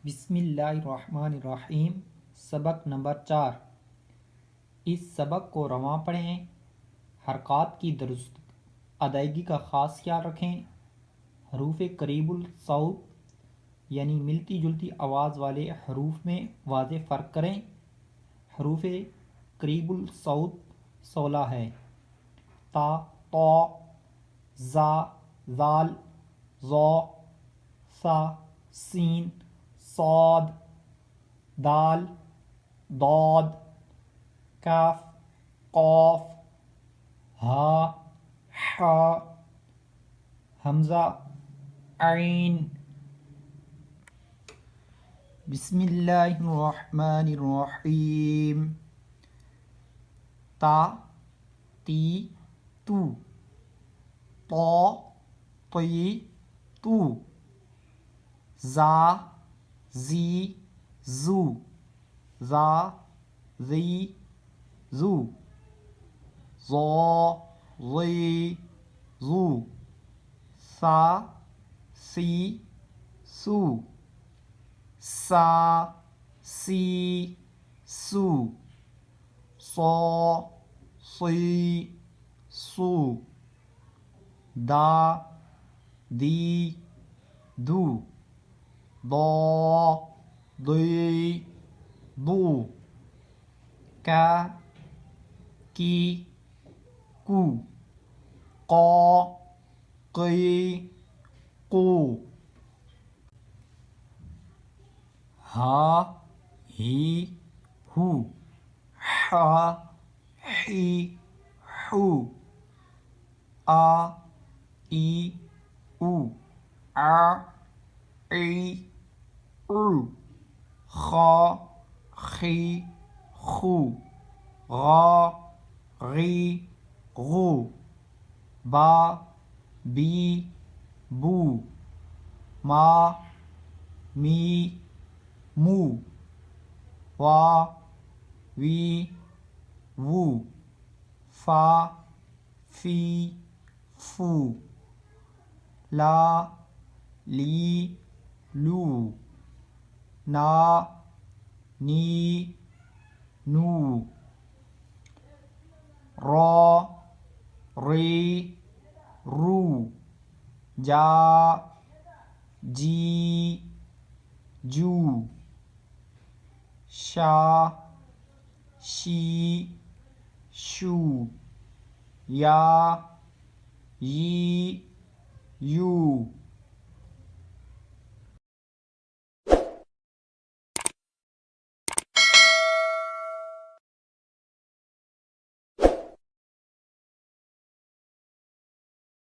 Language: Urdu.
بسم اللہ الرحمن الرحیم۔ سبق نمبر 4۔ اس سبق کو رواں پڑھیں، حرکات کی درست ادائیگی کا خاص خیال رکھیں، حروف قریب الصوت یعنی ملتی جلتی آواز والے حروف میں واضح فرق کریں۔ حروف قریب الصوت 16 ہے: تا، طا، زا، ذال، ظا، ثا، سین، صاد، دال، ضاد، کاف، قاف، ہا، حا، حمزہ، عین۔ بسم اللہ الرحمن الرحیم۔ تا، تی، تو، طا، طی، تو، زا، زی، زو، زا، زی، زو، ظا، ظی، ظو، سا، سی، سو، سا، سی، سو، صا، صی، سو، دا، دی، دو، ضا، ضی، ضو، کا، کی، کو، قا، قی، قو، ہا، ہی، ہو، حا، حی، حو، آ، ای، او، آ، ای، او، خا، خی، خو، غا، غی، غو، با، بی، بو، ما، می، مو، وا، وی، وو، فا، فی، فو، لا، لی، لو، نا، نی، نو، را، ری، رو، جا، جی، جو، شا، شی، شو، یا، یی، یو۔